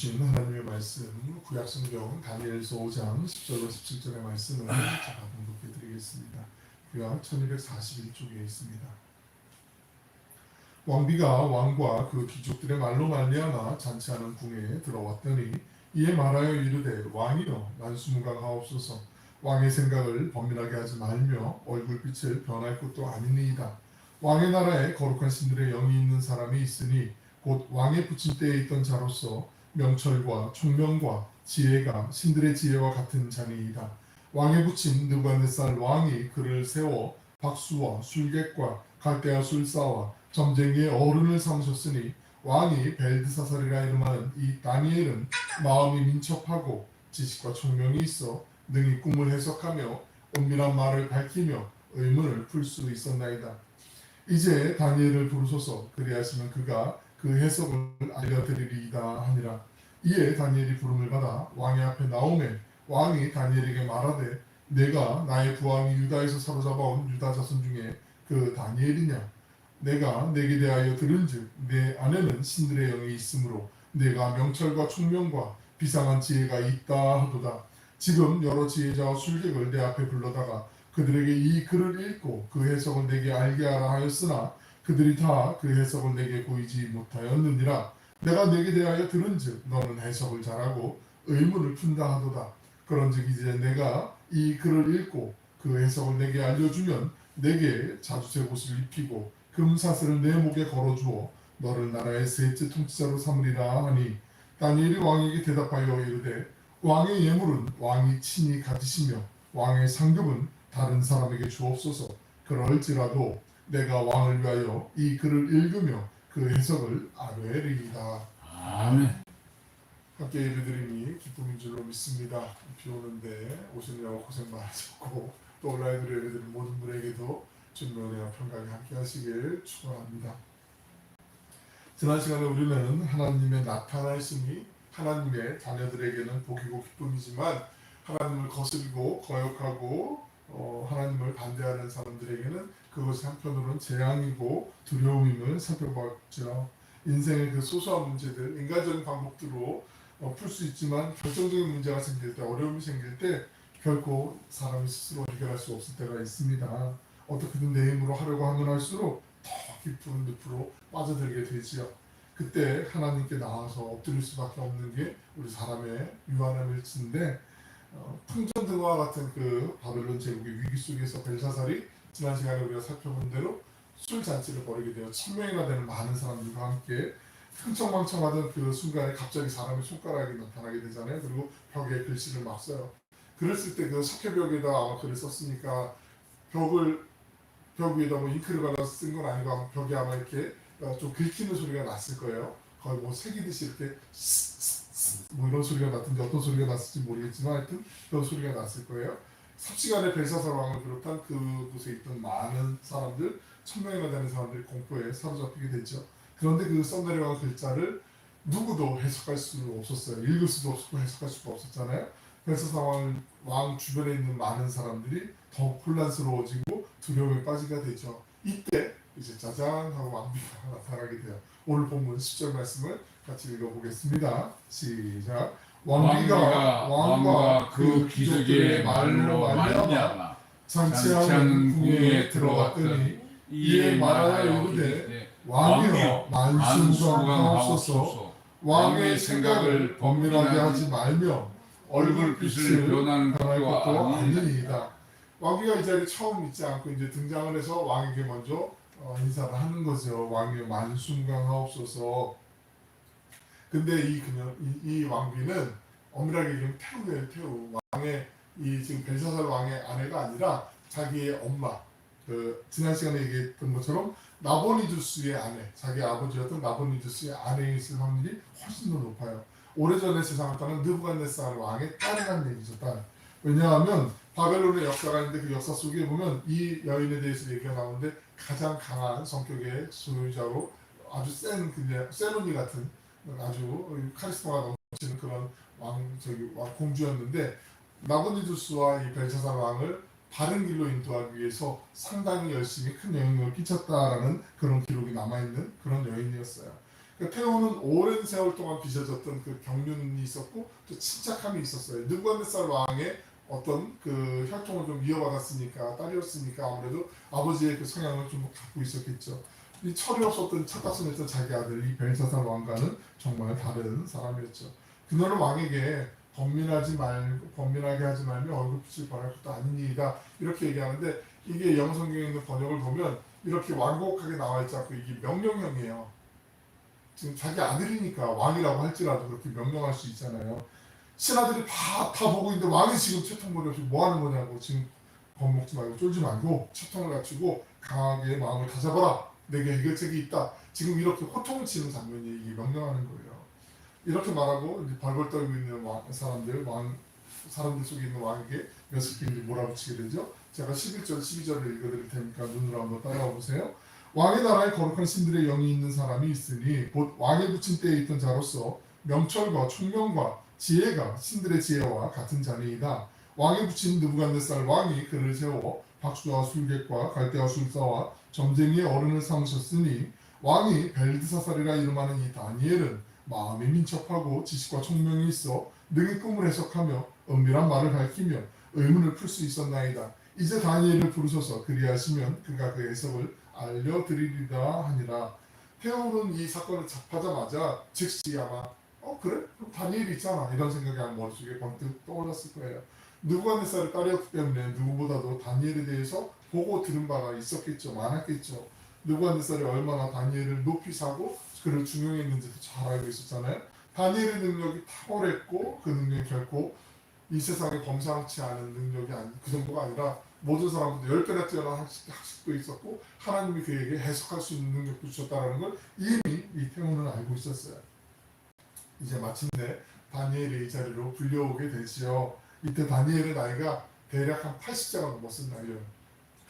주신 하나님의 말씀, 구약성경 다니엘서 5장 10절로 17절의 말씀을 제가 봉독해 드리겠습니다. 구약 1241쪽에 있습니다. 왕비가 왕과 그 귀족들의 말로 말미암아 잔치하는 궁에 들어왔더니 이에 말하여 이르되 왕이여 만수무강하옵소서. 왕의 생각을 번민하게 하지 말며 얼굴빛을 변할 것도 아니니이다. 왕의 나라에 거룩한 신들의 영이 있는 사람이 있으니 곧 왕의 부침대에 있던 자로서 명철과 총명과 지혜가 신들의 지혜와 같은 자니이다. 왕의 부친 느부갓네살 왕이 그를 세워 박수와 술객과 갈대아 술사와 점쟁이의 어른을 삼으셨으니 왕이 벨드사살이라 이름하는 이 다니엘은 마음이 민첩하고 지식과 총명이 있어 능히 꿈을 해석하며 은밀한 말을 밝히며 의문을 풀 수 있었나이다. 이제 다니엘을 부르소서. 그리하시면 그가 그 해석을 알려드리리이다 하니라. 이에 다니엘이 부름을 받아 왕의 앞에 나오매 왕이 다니엘에게 말하되 내가 나의 부왕이 유다에서 사로잡아온 유다 자손 중에 그 다니엘이냐. 내가 내게 대하여 들은즉 내 안에는 신들의 영이 있으므로 내가 명철과 총명과 비상한 지혜가 있다 하도다. 지금 여러 지혜자와 술객을 내 앞에 불러다가 그들에게 이 글을 읽고 그 해석을 내게 알게 하라 하였으나 그들이 다 그 해석을 내게 보이지 못하였느니라. 내가 내게 대하여 들은즉 너는 해석을 잘하고 의문을 푼다 하도다. 그런즉 이제 내가 이 글을 읽고 그 해석을 내게 알려주면 내게 자주색 옷을 입히고 금사슬을 내 목에 걸어주어 너를 나라의 셋째 통치자로 삼으리라 하니 다니엘이 왕에게 대답하여 이르되 왕의 예물은 왕이 친히 가지시며 왕의 상급은 다른 사람에게 주옵소서. 그럴지라도 내가 왕을 위하여 이 글을 읽으며 그 해석을 아뢰리이다. 아멘. 함께 예배드림이 기쁨인 줄로 믿습니다. 비 오는데 오시느라고 고생 많으셨고 또 온라인으로 예배드린 모든 분에게도 주님의 은혜와 평강이 함께 하시길 축원합니다. 지난 시간에 우리는 하나님의 나타나심이 하나님의 자녀들에게는 복이고 기쁨이지만 하나님을 거스르고 거역하고 하나님을 반대하는 사람들에게는 그것이 한편으로는 재앙이고 두려움임을 살펴봤죠. 인생의 그 소소한 문제들, 인간적인 방법들로 풀 수 있지만 결정적인 문제가 생길 때, 어려움이 생길 때 결코 사람이 스스로 해결할 수 없을 때가 있습니다. 어떻게든 내 힘으로 하려고 하면 할수록 더 깊은 늪으로 빠져들게 되지요. 그때 하나님께 나와서 엎드릴 수밖에 없는 게 우리 사람의 유한한 일치인데 풍전등화 같은 그 바벨론 제국의 위기 속에서 벨사살이 지난 시간에 우리가 살펴본 대로 술 잔치를 벌이게 되어 1000명이나 되는 많은 사람들과 함께 흥청망청하던 그 순간에 갑자기 사람의 손가락이 나타나게 되잖아요. 그리고 벽에 글씨를 막 써요. 글을 쓸 때 그 석회벽에다 아마 글을 썼으니까 벽 위에다 뭐 잉크를 발라서 쓴 건 아니고 아마 벽에 아마 이렇게 좀 긁히는 소리가 났을 거예요. 거의 뭐 새기듯이 이렇게 뭐 이런 소리가 났든지 어떤 소리가 났을지 모르겠지만 하여튼 그런 소리가 났을 거예요. 삽시간에 벨사살 왕을 비롯한 그곳에 있던 많은 사람들 1000명이나 되는 사람들이 공포에 사로잡히게 됐죠. 그런데 그 썬내려간 글자를 누구도 해석할 수 없었어요. 읽을 수도 없었고 해석할 수가 없었잖아요. 벨사살 왕 주변에 있는 많은 사람들이 더욱 혼란스러워지고 두려움에 빠지게 되죠. 이때 이제 짜잔 하고 왕비가 나타나게 돼요. 오늘 본문 10절 말씀을 같이 읽어보겠습니다. 시작. 왕비가 왕과 그 귀족의 말로 말미암아 잔치하는 궁에 들어갔더니 이에 말하여 이르되 왕이여 만수무강하옵소서. 왕의 생각을 번민하게 하지 말며 얼굴빛을 변할 것도 아니니이다. 왕비가 이 자리에 처음 있지 않고 이제 등장을 해서 왕에게 먼저 인사를 하는 거죠. 왕이여 만수무강하옵소서. 근데 이 왕비는 엄밀하게 얘기하면 태우예요. 태우. 왕의 이 지금 벨사살 왕의 아내가 아니라 자기의 엄마. 그 지난 시간에 얘기했던 것처럼 나보니두스의 아내, 자기 아버지였던 나보니두스의 아내에 있을 확률이 훨씬 더 높아요. 오래전에 세상을 떠난 느부갓네살 왕의 딸이라는 얘기죠. 딸. 왜냐하면 바벨론의 역사가 있는데 그 역사 속에 보면 이 여인에 대해서 얘기가 나오는데 가장 강한 성격의 소유자로 아주 센 언니 같은 아주 카리스마가 넘치는 그런 공주였는데 나보니두스와 이 벨사살 왕을 바른 길로 인도하기 위해서 상당히 열심히 큰 영향력을 끼쳤다라는 그런 기록이 남아있는 그런 여인이었어요. 그러니까 태우는 오랜 세월 동안 빚어졌던 그 경륜이 있었고 또 침착함이 있었어요. 느부갓네살 왕의 어떤 그 혈통을 좀 이어받았으니까 딸이었으니까 아무래도 아버지의 그 성향을 좀 갖고 있었겠죠. 이 철이 없었던 착각선했던 자기 아들 이 벨사살 왕과는 정말 다른 사람이었죠. 그녀는 왕에게 번민하게 하지 말며 얼굴빛을 발할 것도 아니니이다 이렇게 얘기하는데 이게 영성경에 있는 번역을 보면 이렇게 완곡하게 나와 있지 않고 이게 명령형이에요. 지금 자기 아들이니까 왕이라고 할지라도 그렇게 명령할 수 있잖아요. 신하들이 다 보고 있는데 왕이 지금 채통머리 없이 뭐 하는 거냐고 지금 겁먹지 말고 쫄지 말고 채통을 갖추고 강하게 마음을 다잡아라. 내게 해결책이 있다. 지금 이렇게 호통을 치는 장면이 이게 명령하는 거예요. 이렇게 말하고 이제 벌벌 떨고 있는 사람들 속에 있는 왕에게 몇 스킬이 몰아붙이게 되죠. 제가 11절, 12절을 읽어드릴 테니까 눈으로 한번 따라와 보세요. 왕의 나라에 거룩한 신들의 영이 있는 사람이 있으니 곧 왕의 붙인 때에 있던 자로서 명철과 총명과 지혜가 신들의 지혜와 같은 자니이다. 왕의 붙인 느부갓네살 왕이 그를 세워 박수와 술객과 갈대와 술사와 점쟁이의 어른을 삼으셨으니 왕이 벨드사살이라 이름하는 이 다니엘은 마음이 민첩하고 지식과 총명이 있어 능히 꿈을 해석하며 은밀한 말을 밝히며 의문을 풀 수 있었나이다. 이제 다니엘을 부르셔서 그리하시면 그가 그 해석을 알려드리리라 하니라. 헤오는 이 사건을 접하자마자 즉시 아마 그래? 그럼 다니엘이 있잖아 이런 생각이 아마 머릿속에 번뜩 떠올랐을 거예요. 느부갓네살의 딸이었기 때문에 누구보다도 다니엘에 대해서 보고 들은 바가 있었겠죠. 많았겠죠. 느부갓네살이 얼마나 다니엘을 높이 사고 그를 중용했는지도 잘 알고 있었잖아요. 다니엘의 능력이 탁월했고 그 능력이 결코 이 세상에 범상치 않은 능력이 그 정도가 아니라 모든 사람들도 10배나 뛰어난 학식도 있었고 하나님이 그에게 해석할 수 있는 능력도 주셨다는 걸 이미 이 태우는 알고 있었어요. 이제 마침내 다니엘이 이 자리로 불려오게 되지요. 이때 다니엘의 나이가 대략 한 80세가 넘었을 나이에요.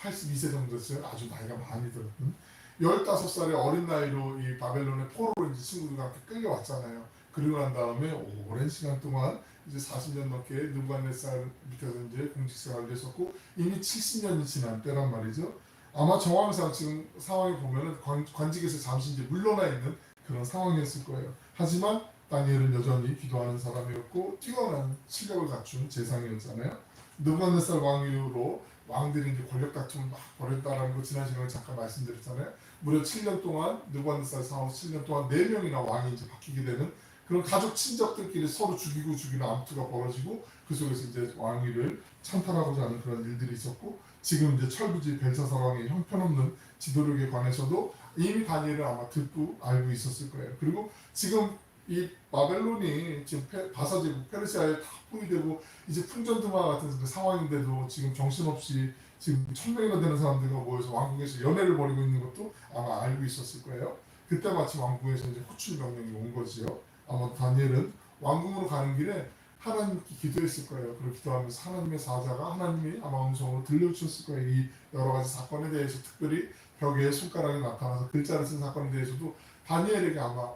82세 정도 됐어요. 아주 나이가 많이 들었던 15살의 어린 나이로 이 바벨론의 포로로 이제 친구들과 함께 끌려왔잖아요. 그리고 난 다음에 오랜 시간 동안 이제 40년 넘게 느부갓네살 밑에서 이제 공직생활을 했었고 이미 70년이 지난 때란 말이죠. 아마 정황상 지금 상황을 보면은 관직에서 잠시 이제 물러나 있는 그런 상황이었을 거예요. 하지만 다니엘은 여전히 기도하는 사람이었고 뛰어난 실력을 갖춘 재상이었잖아요. 느부갓네살 왕 이후로 왕들이 이제 권력 다툼을 막 벌였다라는 거 지난 시간에 잠깐 말씀드렸잖아요. 무려 7년 동안 느부갓네살 사후 7년 동안 4명이나 왕이 이제 바뀌게 되는 그런 가족 친척들끼리 서로 죽이고 죽이는 암투가 벌어지고 그 속에서 이제 왕위를 찬탈하고자 하는 그런 일들이 있었고 지금 이제 철부지 벨사살 왕의 형편없는 지도력에 관해서도 이미 다니엘은 아마 듣고 알고 있었을 거예요. 그리고 지금 이 바벨론이 지금 바사제국 페르시아에 다 포위되고 이제 풍전등화 같은 상황인데도 지금 정신없이 지금 1000명이나 되는 사람들과 모여서 왕궁에서 연애를 벌이고 있는 것도 아마 알고 있었을 거예요. 그때 마침 왕궁에서 이제 호출 명령이 온 거지요. 아마 다니엘은 왕궁으로 가는 길에 하나님께 기도했을 거예요. 그리고 기도하면서 하나님의 사자가 하나님이 아마 음성으로 들려주셨을 거예요. 이 여러 가지 사건에 대해서 특별히 벽에 손가락이 나타나서 글자를 쓴 사건에 대해서도 다니엘에게 아마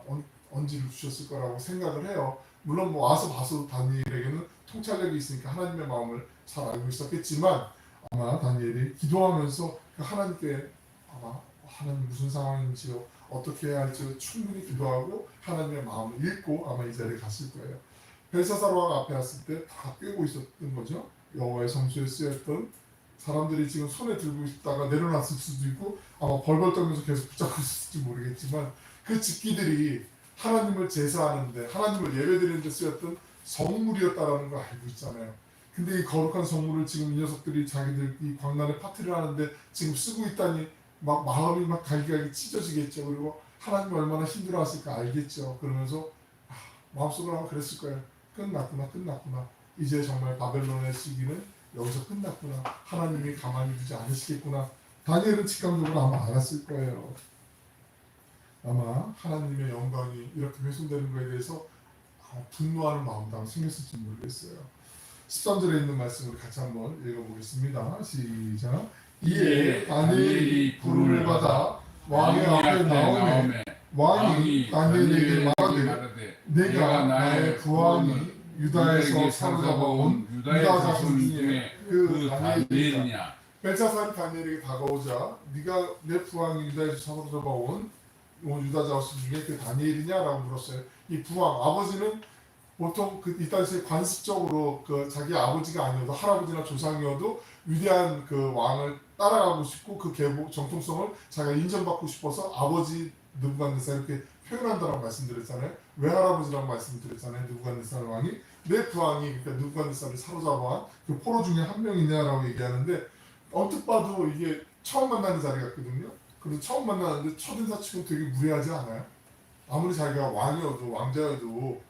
언지를 주셨을 거라고 생각을 해요. 물론 뭐 와서 봐서 다니엘에게는 통찰력이 있으니까 하나님의 마음을 잘 알고 있었겠지만 아마 다니엘이 기도하면서 그 하나님께 아마 하나님 무슨 상황인지요 어떻게 해야 할지 충분히 기도하고 하나님의 마음을 읽고 아마 이 자리에 갔을 거예요. 벨사살 왕 앞에 왔을 때 다 꿰고 있었던 거죠. 여호와의 성소에 쓰였던 사람들이 지금 손에 들고 있다가 내려놨을 수도 있고 아마 벌벌 떨면서 계속 붙잡고 있을지 모르겠지만 그 집기들이 하나님을 제사하는데 하나님을 예배드리는 데 쓰였던 성물이었다라는 걸 알고 있잖아요. 근데 이 거룩한 성물을 지금 이 녀석들이 자기들 이 광란에 파티를 하는데 지금 쓰고 있다니 막 마음이 막 갈기갈기 찢어지겠죠. 그리고 하나님이 얼마나 힘들어하실까 알겠죠. 그러면서 마음속으로 아마 그랬을 거예요. 끝났구나. 이제 정말 바벨론의 시기는 여기서 끝났구나. 하나님이 가만히 두지 않으시겠구나. 다니엘은 직감적으로 아마 알았을 거예요. 아마 하나님의 영광이 이렇게 훼손되는 것에 대해서 분노하는 마음도 아마 생겼을지 모르겠어요. 13절에 있는 말씀을 같이 한번 읽어보겠습니다. 시작. 이에 다니엘이 부름을 받아 왕의 앞에 나오매 왕이 다니엘에게 말하되 내가 나의 부왕이 유다에서 사로잡아온 유다 자손 중에 그 다니엘이냐. 벨사살이 다니엘에게 다가오자 네가 내 부왕이 유다에서 사로잡아온 유다 자손 중에 그 다니엘이냐라고 물었어요. 이 부왕 아버지는 보통 이 땅에서 관습적으로 그 자기 아버지가 아니어도 할아버지나 조상이어도 위대한 그 왕을 따라가고 싶고 그 계보 정통성을 자기가 인정받고 싶어서 아버지 느부갓네살 이렇게 표현한다라고 말씀드렸잖아요. 외할아버지라고 말씀드렸잖아요. 느부갓네살 왕이 내 부왕이 그러니까 느부갓네살을 사로잡아한 그 포로 중에 한 명이냐라고 얘기하는데 언뜻 봐도 이게 처음 만나는 자리 같거든요. 그래서 처음 만나는데 첫인사치고 되게 무례하지 않아요? 아무리 자기가 왕이어도 왕자여도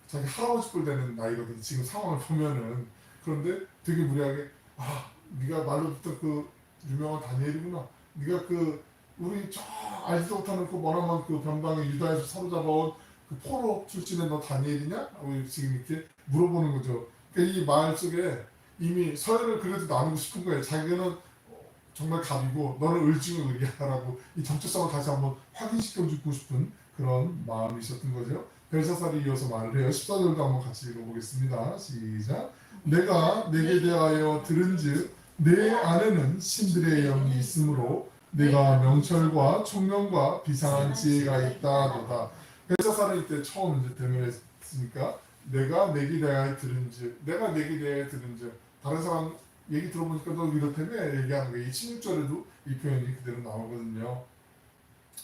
자기 할아버지 꼴 되는 나이거든요. 지금 상황을 보면은. 그런데 되게 무례하게 네가 말로 듣던 그 유명한 다니엘이구나. 네가 그 우리 저 알지도 못하는 그 머나먼 그 변방의 유다에서 사로잡아온 그 포로 출신의 너 다니엘이냐? 하고 지금 이렇게 물어보는 거죠. 그러니까 이 말 속에 이미 서열을 그래도 나누고 싶은 거예요. 자기는 정말 갑이고 너는 을중의 을이야라고 이 정체성을 다시 한번 확인시켜주고 싶은 그런 마음이 있었던 거죠. 벨사살이 이어서 말을 해요. 14절도 한번 같이 읽어보겠습니다. 시작. 내가 내게 대하여 들은즉 내 안에는 신들의 영이 있으므로 내가 명철과 총명과 비상한 지혜가 있다도다. 벨사살은 이때 처음 이제 대면했으니까 내가 내게 대하여 들은즉 내가 내게 대하여 들은즉 다른 사람 얘기 들어보니까 너 이렇다며 얘기하는 거예요. 이 16절에도 이 표현이 그대로 나오거든요.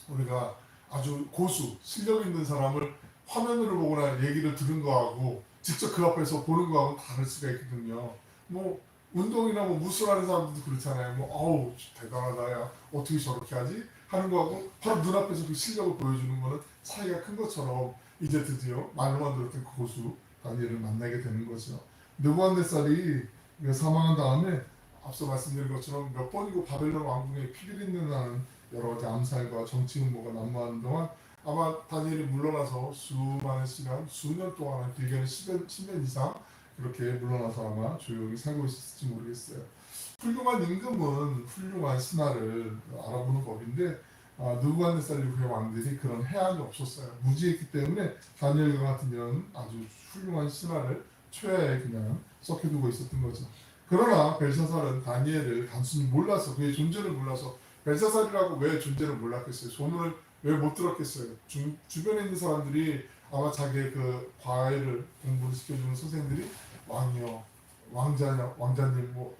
우리가 아주 고수, 실력 있는 사람을 화면으로 보거나 얘기를 들은 거하고 직접 그 앞에서 보는 거하고 다를 수가 있거든요. 뭐 운동이나 뭐 무술하는 사람들도 그렇잖아요. 뭐 어우 대단하다 야 어떻게 저렇게 하지? 하는 거하고 바로 눈앞에서 그 실력을 보여주는 거는 차이가 큰 것처럼 이제 드디어 말로만 들었던 그 고수 다니엘을 만나게 되는 거죠. 느부갓네살이 사망한 다음에 앞서 말씀드린 것처럼 몇 번이고 바벨론 왕궁에 피비린내 나는 여러 가지 암살과 정치 음모가 난무하는 동안 아마 다니엘이 물러나서 수많은 시간, 수년 동안 길게는 10년 이상 그렇게 물러나서 아마 조용히 살고 있었을지 모르겠어요. 훌륭한 임금은 훌륭한 신하를 알아보는 법인데 느부갓네살 이후의 왕들이 그런 해안이 없었어요. 무지했기 때문에 다니엘과 같은 경우는 아주 훌륭한 신하를 최하에 그냥 썩혀두고 있었던 거죠. 그러나 벨사살은 다니엘을 단순히 몰라서 그의 존재를 몰라서 벨사살이라고 왜 존재를 몰랐겠어요? 소문을 왜 못 들었겠어요? 주변에 있는 사람들이 아마 자기의 그 과외를 공부를 시켜주는 선생님들이 왕이요, 왕자님 뭐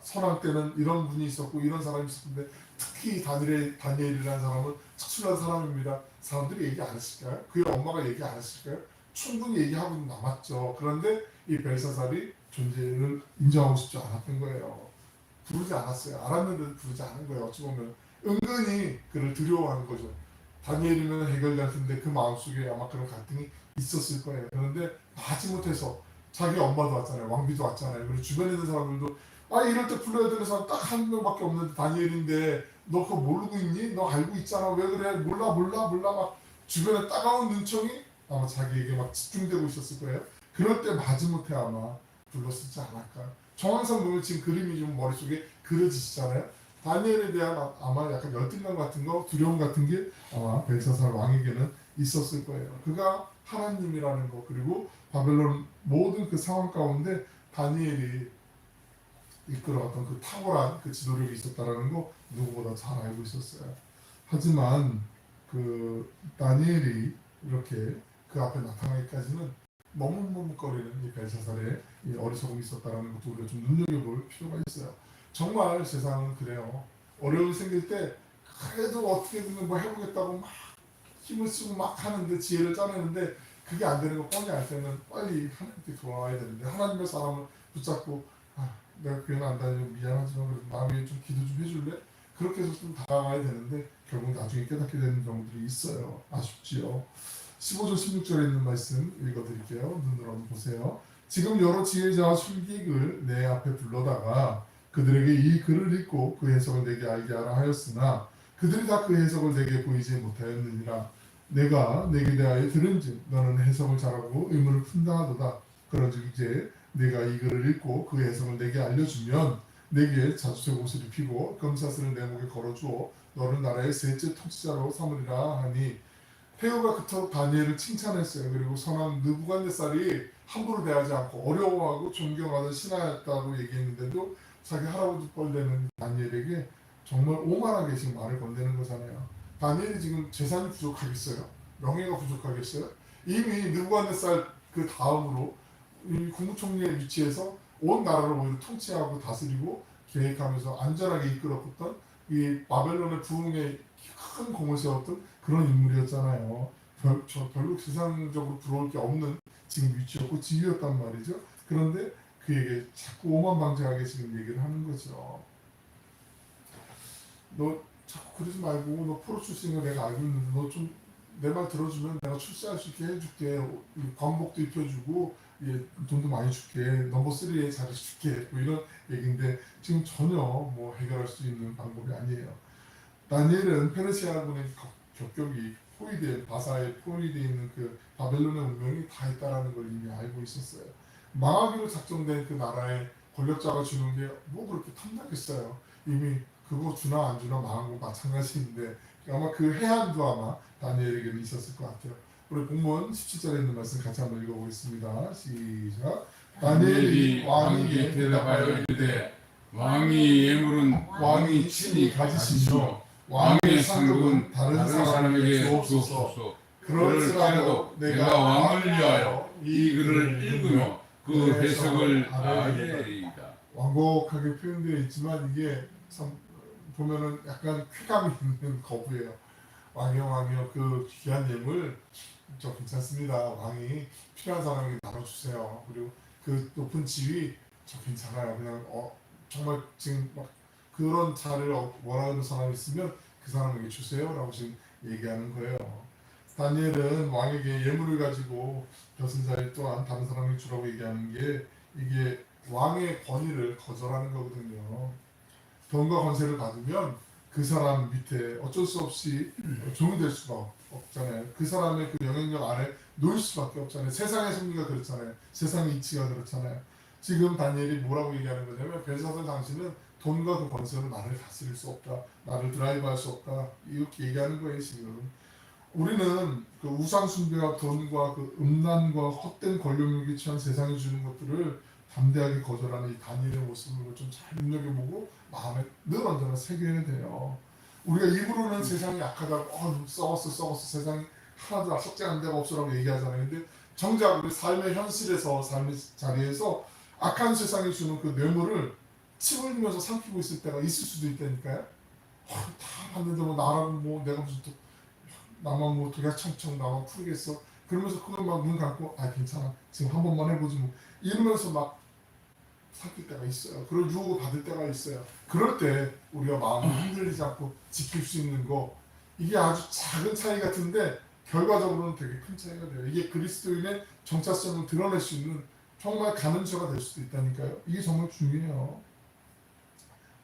선왕 때는 이런 분이 있었고 이런 사람이 있었는데 특히 다니엘이라는 사람은 특출난 사람입니다. 사람들이 얘기 안 했을까요? 그의 엄마가 얘기 안 했을까요? 충분히 얘기하고 남았죠. 그런데 이 벨사살이 존재를 인정하고 싶지 않았던 거예요. 부르지 않았어요. 알았는데 부르지 않은 거예요. 어찌 보면 은근히 그를 두려워하는 거죠. 다니엘이면 해결될 텐데 그 마음속에 아마 그런 갈등이 있었을 거예요. 그런데 마지못해서 자기 엄마도 왔잖아요. 왕비도 왔잖아요. 그리고 주변에 있는 사람들도 이럴 때 불러야 되는 사람 딱 한 명밖에 없는데 다니엘인데 너 그거 모르고 있니? 너 알고 있잖아. 왜 그래? 몰라 막 주변에 따가운 눈총이 아마 자기에게 막 집중되고 있었을 거예요. 그럴 때 마지못해 아마 불렀었지 않을까. 정황상 보면 지금 그림이 좀 머릿속에 그려지시잖아요. 다니엘에 대한 아마 약간 열등감 같은 거, 두려움 같은 게 아마 벨사살 왕에게는 있었을 거예요. 그가 하나님이라는 거, 그리고 바벨론 모든 그 상황 가운데 다니엘이 이끌어왔던 그 탁월한 그 지도력이 있었다라는 거 누구보다 잘 알고 있었어요. 하지만 그 다니엘이 이렇게 그 앞에 나타나기까지는 머뭇머뭇거리는 이 벨사살의 이 어리석음이 있었다라는 것도 우리가 좀 눈여겨볼 필요가 있어요. 정말 세상은 그래요. 어려움이 생길 때 그래도 어떻게든 뭐 해보겠다고 막 힘을 쓰고 막 하는데 지혜를 짜내는데 그게 안 되는 거 뻔히 알 때는 빨리 하나님께 돌아와야 되는데 하나님의 사람을 붙잡고 내가 교회는 안 다니고 미안하지만 그래도 마음에 좀 기도 좀 해줄래? 그렇게 해서 좀 다가가야 되는데 결국 나중에 깨닫게 되는 경우들이 있어요. 아쉽지요. 15절 16절에 있는 말씀 읽어드릴게요. 눈으로 한번 보세요. 지금 여러 지혜자와 술객을 내 앞에 불러다가 그들에게 이 글을 읽고 그 해석을 내게 알게 하라 하였으나 그들이 다 그 해석을 내게 보이지 못하였느니라. 내가 내게 대하여 들은즉 너는 해석을 잘하고 의문을 푼다 하도다. 그런즉 이제 내가 이 글을 읽고 그 해석을 내게 알려주면 내게 자주색 옷을 입히고 금사슬을 내 목에 걸어주어 너를 나라의 셋째 통치자로 삼으리라 하니 헤오가 그토록 다니엘을 칭찬했어요. 그리고 선한 느부갓네살이 함부로 대하지 않고 어려워하고 존경하는 신하였다고 얘기했는데도 자기 할아버지 뻘 되는 다니엘에게 정말 오만하게 지금 말을 건네는 거잖아요. 다니엘이 지금 재산이 부족하겠어요? 명예가 부족하겠어요? 이미 느부갓네살 그 다음으로 이 국무총리의 위치에서 온 나라를 오히려 통치하고 다스리고 계획하면서 안전하게 이끌었던 이 바벨론의 부흥에 큰 공을 세웠던 그런 인물이었잖아요. 별로 세상적으로 부러울 게 없는 지금 위치였고 지위였단 말이죠. 그런데 그에게 자꾸 오만방자하게 지금 얘기를 하는 거죠. 너 자꾸 그러지 말고 너 포로 출신인 거 내가 알고 있는데 너 좀 내 말 들어주면 내가 출세할 수 있게 해줄게. 관복도 입혀주고 돈도 많이 줄게. 넘버 3에 잘해줄게. 뭐 이런 얘기인데 지금 전혀 뭐 해결할 수 있는 방법이 아니에요. 다니엘은 페르시아군의 격격이 포위된 바사에 포위되어 있는 그 바벨론의 운명이 다 있다라는 걸 이미 알고 있었어요. 망하기로 작정된 그 나라의 권력자가 주는 게 뭐 그렇게 탐나겠어요. 이미 그거 주나 안 주나 망한 거 마찬가지인데 아마 그 해안도 아마 다니엘에게는 있었을 것 같아요. 우리 본문 17절에 있는 말씀 같이 한번 읽어보겠습니다. 시작. 다니엘이 왕에게 대답하여 이르되 왕이 예물은 왕이 친히 가지시며 왕의 상급은 다른 사람에게 주옵소서. 그럴지라도 내가 왕을 위하여 이 글을 읽으며 그 해석을 알리리이다. 완곡하게 표현되어 있지만 이게 참 보면은 약간 쾌감이 있는 거부예요. 왕이여 그 귀한 예물 저 괜찮습니다. 왕이 필요한 사람에게 나눠주세요. 그리고 그 높은 지위 저 괜찮아요. 그냥 정말 지금 막 그런 자리를 원하는 사람이 있으면 그 사람에게 주세요라고 지금 얘기하는 거예요. 다니엘은 왕에게 예물을 가지고 벼슬자리 또한 다른 사람에게 주라고 얘기하는 게 이게 왕의 권위를 거절하는 거거든요. 돈과 권세를 받으면 그 사람 밑에 어쩔 수 없이 종이 될 수가 없잖아요. 그 사람의 그 영향력 아래 놓일 수밖에 없잖아요. 세상의 승리가 그렇잖아요. 세상의 이치가 그렇잖아요. 지금 다니엘이 뭐라고 얘기하는 거냐면 벨사살 당신은 돈과 그 권세로 나를 다스릴 수 없다. 나를 드라이브할 수 없다. 이렇게 얘기하는 거예요. 지금 우리는 그 우상 숭배와 돈과 그 음란과 헛된 권력욕에 취한 세상이 주는 것들을 담대하게 거절하는 이 다니엘의 모습을 좀 잘 눈여겨보고 마음에 늘 언제나 새겨야 돼요. 우리가 입으로는 세상이 약하다고 썩었어 세상이 하나도 속죄하는 데가 없어라고 얘기하잖아요. 근데 정작 우리 삶의 현실에서 삶의 자리에서 악한 세상이 주는 그 뇌물을 침을 흘리면서 삼키고 있을 때가 있을 수도 있다니까요. 다 봤는데 뭐 나라고 뭐 내가 무슨 또 나만 뭐 독약청청 나만 풀겠어 그러면서 그걸 막 눈 감고 괜찮아 지금 한 번만 해보지 뭐 이러면서 막 삭힐 때가 있어요. 그걸 유혹을 받을 때가 있어요. 그럴 때 우리가 마음을 흔들리지 않고 지킬 수 있는 거 이게 아주 작은 차이 같은데 결과적으로는 되게 큰 차이가 돼요. 이게 그리스도인의 정체성을 드러낼 수 있는 정말 가늠죄가 될 수도 있다니까요. 이게 정말 중요해요.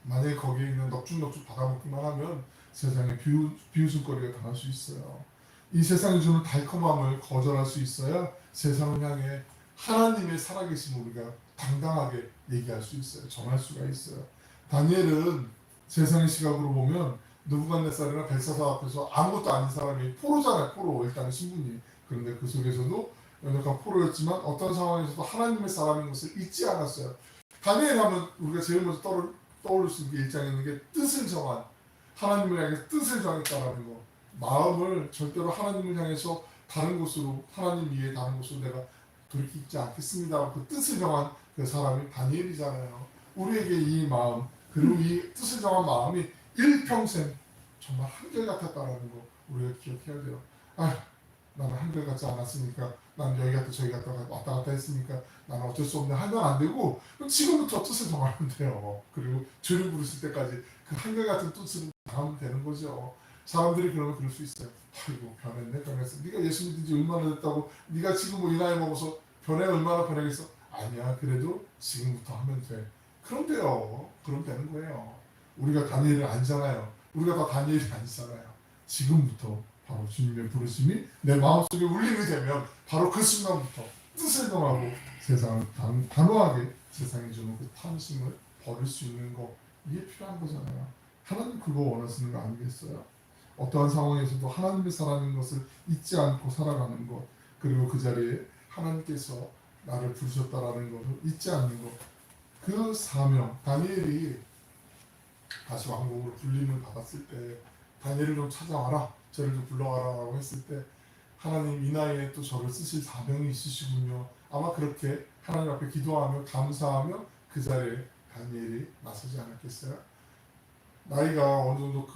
만약에 거기에 있는 넙죽넙죽 받아먹기만 하면 세상에 비웃음거리가 당할 수 있어요. 이 세상이 주는 달콤함을 거절할 수 있어야 세상을 향해 하나님의 살아계심을 우리가 당당하게 얘기할 수 있어요. 전할 수가 있어요. 다니엘은 세상의 시각으로 보면 느부갓네살이나 벨사살 앞에서 아무것도 아닌 사람이 포로잖아요. 포로 일단은 신분이. 그런데 그 속에서도 연약한 포로였지만 어떤 상황에서도 하나님의 사람인 것을 잊지 않았어요. 다니엘 하면 우리가 제일 먼저 떠올릴 수 있는 게 1장에 있는 게 뜻을 정한 하나님을 향해서 뜻을 정했다라는 거. 마음을 절대로 하나님을 향해서 다른 곳으로 하나님 이외에 다른 곳으로 내가 돌이키지 않겠습니다. 그 뜻을 정한 그 사람이 다니엘이잖아요. 우리에게 이 마음 그리고 이 뜻을 정한 마음이 일평생 정말 한결같았다라는 거 우리가 기억해야 돼요. 나는 한결같지 않았으니까 난 여기 갔다 저기 갔다 왔다 갔다 했으니까 나는 어쩔 수 없네 하면 안 되고 지금부터 뜻을 정하면 돼요. 그리고 죄를 부르실 때까지 그 한결같은 뜻으로 나가면 되는 거죠. 사람들이 그러면 그럴 수 있어요. 아이고 변했어. 네가 예수 믿은 지 얼마나 됐다고 네가 지금 뭐 이 나이 먹어서 변해 얼마나 변하겠어. 아니야 그래도 지금부터 하면 돼. 그럼 돼요. 그럼 되는 거예요. 우리가 다니엘을 아니잖아요. 우리가 다 다니엘이 아니잖아요. 지금부터 바로 주님의 부르심이 내 마음속에 울림이 되면 바로 그 순간부터 뜻을 정하고 세상을 단호하게 세상에 주는 그 탐심을 버릴 수 있는 거 이게 필요한 거잖아요. 하나님 그거 원하시는 거 아니겠어요? 어떠한 상황에서도 하나님의 사랑인 것을 잊지 않고 살아가는 것 그리고 그 자리에 하나님께서 나를 부르셨다라는 것을 잊지 않는 것 그 사명 다니엘이 다시 왕궁으로 불림을 받았을 때 다니엘을 좀 찾아와라, 저를 좀 불러와라라고 했을 때 하나님 이 나이에 또 저를 쓰실 사명이 있으시군요. 아마 그렇게 하나님 앞에 기도하며 감사하며 그 자리에 다니엘이 나서지 않았겠어요? 나이가 어느 정도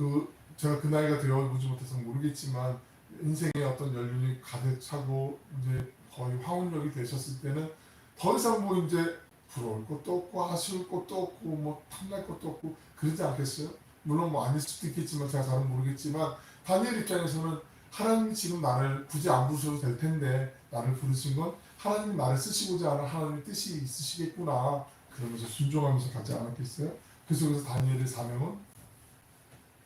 제가 그 나이가 되어보지 못해서 모르겠지만 인생의 어떤 연륜이 가득 차고 이제 거의 황혼역이 되셨을 때는 더 이상 뭐 이제 부러울 것도 없고 아쉬울 것도 없고 뭐 탐날 것도 없고 그러지 않겠어요? 물론 뭐 아닐 수도 있겠지만 제가 잘은 모르겠지만 다니엘 입장에서는 하나님이 지금 나를 굳이 안 부르셔도 될 텐데 나를 부르신 건 하나님이 나를 쓰시고자 하는 하나님의 뜻이 있으시겠구나 그러면서 순종하면서 가지 않았겠어요? 그 속에서 다니엘의 사명은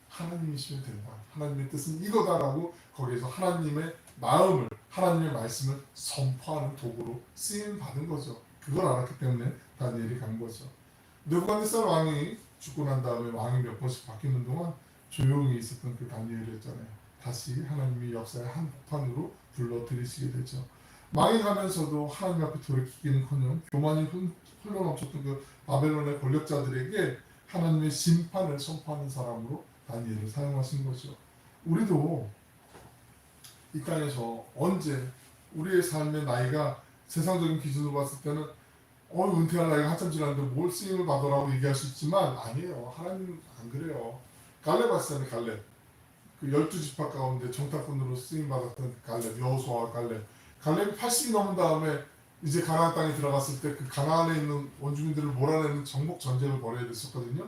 하나님이시면 된다. 하나님의 뜻은 이거다라고 거기에서 하나님의 마음을 하나님의 말씀을 선포하는 도구로 쓰임 받은 거죠. 그걸 알았기 때문에 다니엘이 간 거죠. 느부갓네살 왕이 죽고 난 다음에 왕이 몇 번씩 바뀌는 동안 조용히 있었던 그 다니엘이었잖아요. 다시 하나님이 역사의 한 복판으로 불러들이시게 되죠. 왕이 가면서도 하나님 앞에 돌이키기는커녕 교만이 흘러넘쳤던 그 바벨론의 권력자들에게 하나님의 심판을 선포하는 사람으로 다니엘을 사용하신 거죠. 우리도 이 땅에서 언제 우리의 삶의 나이가 세상적인 기준으로 봤을 때는 은퇴할 나이가 한참 지났는데 뭘 쓰임을 받으라고 얘기할 수 있지만 아니에요. 하나님은 안 그래요. 갈렙 아시잖아요. 갈렙. 그 12지파 가운데 정탐꾼으로 쓰임 받았던 갈렙, 여호수아와 갈렙이 80이 넘은 다음에 이제 가나안 땅에 들어갔을 때 그 가나안에 있는 원주민들을 몰아내는 정복 전쟁을 벌여야 됐었거든요.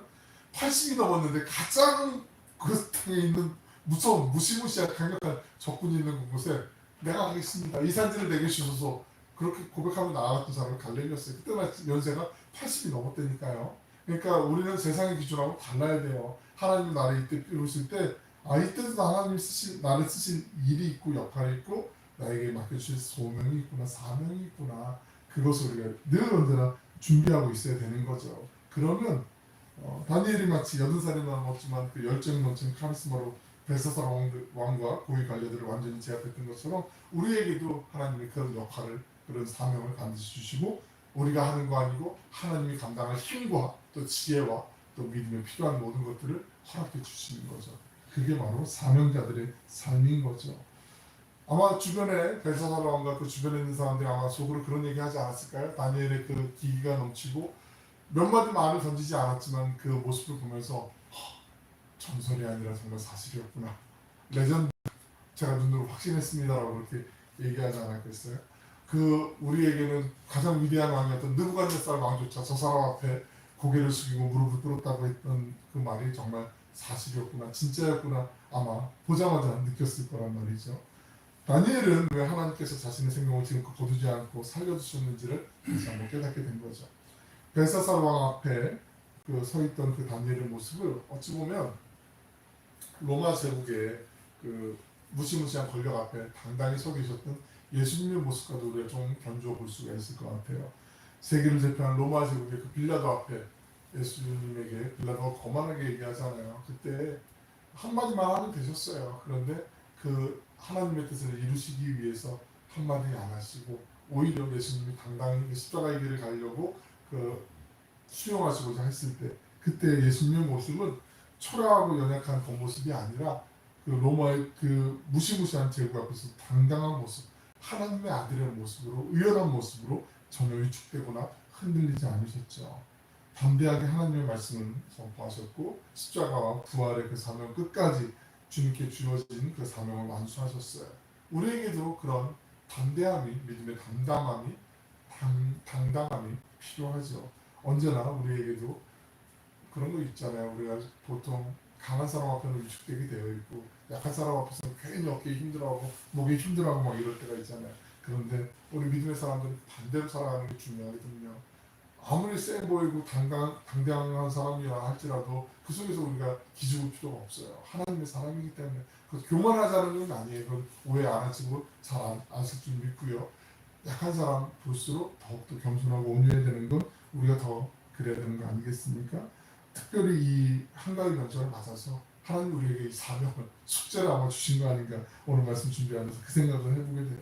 80이 넘었는데 가장 그 땅에 있는 무서운 무시무시한 강력한 적군이 있는 곳에 내가 하겠습니다. 이 산지를 내게 주소서 그렇게 고백하고 나아갔던 사람이 갈렙이었어요. 그때만 연세가 80이 넘었다니까요. 그러니까 우리는 세상의 기준하고 달라야 돼요. 하나님 나를 이때 부르실 때 이때도 하나님 나를 쓰실 일이 있고 역할이 있고 나에게 맡겨주실 소명이 있구나 사명이 있구나 그것을 우리가 늘 언제나 준비하고 있어야 되는 거죠. 그러면 다니엘이 마치 80살이 넘었지만 그 열정 넘치는 카리스마로 벨사살 왕과 고위 관료들을 완전히 제압했던 것처럼 우리에게도 하나님이 그런 역할을 그런 사명을 반드시 주시고 우리가 하는 거 아니고 하나님이 감당할 힘과 또 지혜와 또 믿음에 필요한 모든 것들을 허락해 주시는 거죠. 그게 바로 사명자들의 삶인 거죠. 아마 주변에 벨사살 왕과 그 주변에 있는 사람들이 아마 속으로 그런 얘기 하지 않았을까요? 다니엘의 그 기기가 넘치고 몇 마디 말을 던지지 않았지만 그 모습을 보면서 전설이 아니라 정말 사실이었구나. 레전드 제가 눈으로 확신했습니다라고 그렇게 얘기하지 않았겠어요? 우리에게는 가장 위대한 왕이었던 느부갓네살 왕조차 저 사람 앞에 고개를 숙이고 무릎을 꿇었다고 했던 그 말이 정말 사실이었구나. 진짜였구나. 아마 보자마자 느꼈을 거란 말이죠. 다니엘은 왜 하나님께서 자신의 생명을 지금껏 거두지 않고 살려주셨는지를 다시 한번 깨닫게 된 거죠. 벨사살 왕 앞에 서 있던 그 다니엘의 모습을 어찌 보면 로마 제국의 그 무시무시한 권력 앞에 당당히 서 계셨던 예수님의 모습과도 우리가 좀 견주어 볼 수가 있을 것 같아요. 세계를 제패한 로마 제국의 그 빌라도 앞에 예수님에게 빌라도가 거만하게 얘기하잖아요. 그때 한마디만 하면 되셨어요. 그런데 그 하나님의 뜻을 이루시기 위해서 한마디 안 하시고 오히려 예수님이 당당히 십자가의 길을 가려고 수용하시고자 했을 때 그때 예수님의 모습은 초라하고 연약한 겉모습이 아니라 그 로마의 그 무시무시한 제국 앞에서 당당한 모습, 하나님의 아들의 모습으로 의연한 모습으로 전혀 위축되거나 흔들리지 않으셨죠. 담대하게 하나님의 말씀을 선포하셨고 십자가와 부활의 그 사명 끝까지 주님께 주어진 그 사명을 완수하셨어요. 우리에게도 그런 담대함이 믿음의 당당함이 필요하죠. 언제나 우리에게도 그런 거 있잖아요. 우리가 보통 강한 사람 앞에는 위축되게 되어 있고 약한 사람 앞에서는 괜히 어깨에 힘들어하고 목에 힘들어하고 막 이럴 때가 있잖아요. 그런데 우리 믿음의 사람들은 반대로 살아가는 게 중요하거든요. 아무리 세 보이고 당당한 사람이라 할지라도 그 속에서 우리가 기죽을 필요가 없어요. 하나님의 사람이기 때문에 교만하자는 건 아니에요. 그건 오해 안 하시고 잘 아실 줄 믿고요. 약한 사람 볼수록 더욱더 겸손하고 온유해야 되는 건 우리가 더 그래야 되는 거 아니겠습니까? 특별히 이 한가위 면접을 맞아서 하나님 우리에게 이 사명을 숙제를 아마 주신 거 아닌가 오늘 말씀 준비하면서 그 생각을 해보게 돼요.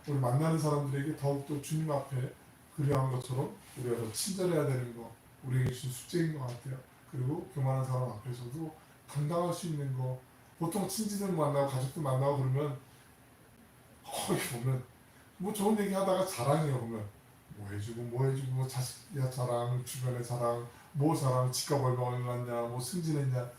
우리 만나는 사람들에게 더욱더 주님 앞에 그리한 것처럼 우리가 더 친절해야 되는 거 우리에게 주신 숙제인 것 같아요. 그리고 교만한 사람 앞에서도 당당할 수 있는 거 보통 친지들 만나고 가족들 만나고 그러면 거기 보면 뭐 좋은 얘기 하다가 자랑해요. 보면 뭐 해주고 뭐 자식이야 자랑, 주변의 자랑, 뭐 자랑, 집값 얼마 났냐, 뭐 승진했냐.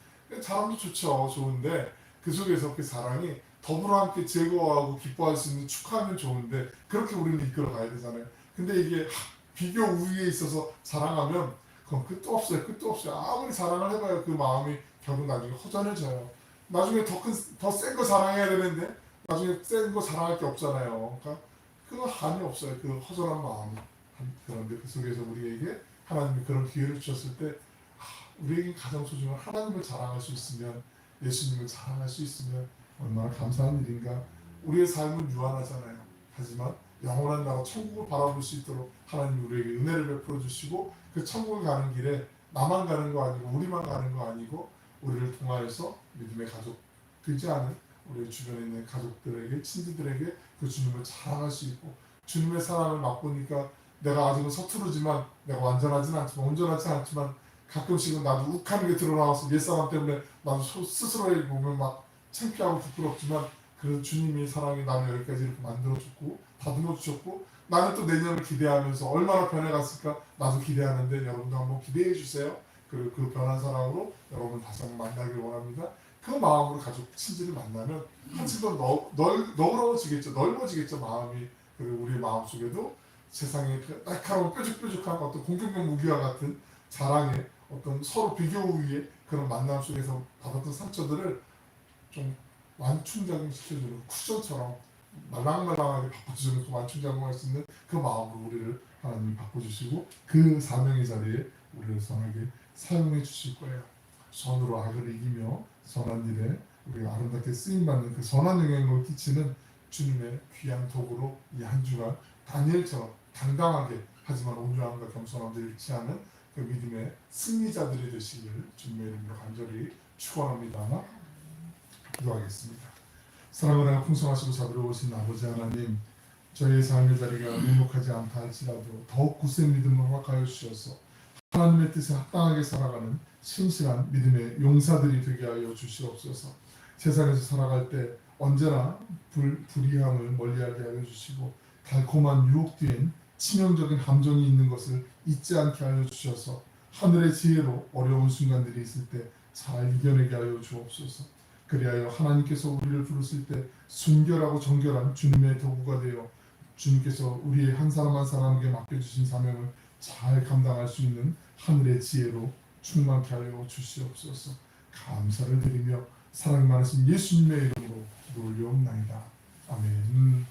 자랑도 좋죠. 좋은데 그 속에서 그 자랑이 더불어 함께 즐거워하고 기뻐할 수 있는 축하하면 좋은데 그렇게 우리는 이끌어 가야 되잖아요. 근데 이게 비교 우위에 있어서 자랑하면 그건 끝도 없어요. 끝도 없어요. 아무리 자랑을 해봐요. 그 마음이 결국 나중에 허전해져요. 나중에 더 센 거 자랑해야 되는데 나중에 센 거 자랑할 게 없잖아요. 그러니까 그거 한이 없어요. 그 허전한 마음이. 그런데 그 속에서 우리에게 하나님이 그런 기회를 주셨을 때 우리에게 가장 소중한 하나님을 자랑할 수 있으면, 예수님을 자랑할 수 있으면 얼마나 감사한 일인가. 우리의 삶은 유한하잖아요. 하지만 영원한 나라 천국을 바라볼 수 있도록 하나님이 우리에게 은혜를 베풀어 주시고 그 천국을 가는 길에 나만 가는 거 아니고 우리만 가는 거 아니고 우리를 통하여서 믿음의 가족 되지 않은 우리 주변에 있는 가족들에게, 친지들에게 그 주님을 자랑할 수 있고, 주님의 사랑을 맛보니까 내가 아직은 서투르지만, 내가 완전하진 않지만, 온전하지 않지만 가끔씩은 나도 욱하는 게 드러나와서 옛사람 때문에 나도 스스로에 보면 막 창피하고 부끄럽지만 그래도 주님의 사랑이 나를 여기까지 이렇게 만들어줬고 다듬어 주셨고, 나는 또 내년을 기대하면서 얼마나 변해갔을까 나도 기대하는데 여러분도 한번 기대해 주세요. 그리고 그 변한 사랑으로 여러분 다시 한번 만나길 원합니다. 그 마음으로 가족 친지를 만나면 한층 더 너그러워지겠죠. 넓어지겠죠 마음이. 그리고 우리의 마음속에도 세상의 그 날카로운 뾰족뾰족한 어떤 공격용 무기와 같은 자랑의 어떤 서로 비교 위에 그런 만남 속에서 받았던 상처들을 좀 완충작용시켜주는 쿠션처럼 말랑말랑하게 바꿔주는, 그 완충작용할 수 있는 그 마음으로 우리를 하나님이 바꿔주시고 그 사명의 자리에 우리를 선하게 사용해 주실 거예요. 선으로 악을 이기며 선한 일에 우리가 아름답게 쓰임받는 그 선한 영향력을 끼치는 주님의 귀한 도구로 이 한 주간 다니엘처럼 당당하게 하지만 온유함과 겸손함을 잃지 않은 그 믿음의 승리자들이 되시기를 주님의 이름으로 간절히 축원합니다. 기도하겠습니다. 사랑을 하여 풍성하시고 자비로우신 아버지 하나님, 저희의 삶의 자리가 묵묵하지 않다 할지라도 더욱 굳센 믿음을 허락하여 주셔서 하나님의 뜻에 합당하게 살아가는 신실한 믿음의 용사들이 되게 하여 주시옵소서. 세상에서 살아갈 때 언제나 불의함을 멀리하게 하여 주시고 달콤한 유혹 뒤엔 치명적인 함정이 있는 것을 잊지 않게 하여 주셔서 하늘의 지혜로 어려운 순간들이 있을 때 잘 이겨내게 하여 주옵소서. 그리하여 하나님께서 우리를 부르실 때 순결하고 정결한 주님의 도구가 되어 주님께서 우리의 한 사람 한 사람에게 맡겨주신 사명을 잘 감당할 수 있는 하늘의 지혜로 충만케 하여 주시옵소서. 감사를 드리며 사랑 많으신 예수님의 이름으로 기도 올려옵나이다. 아멘.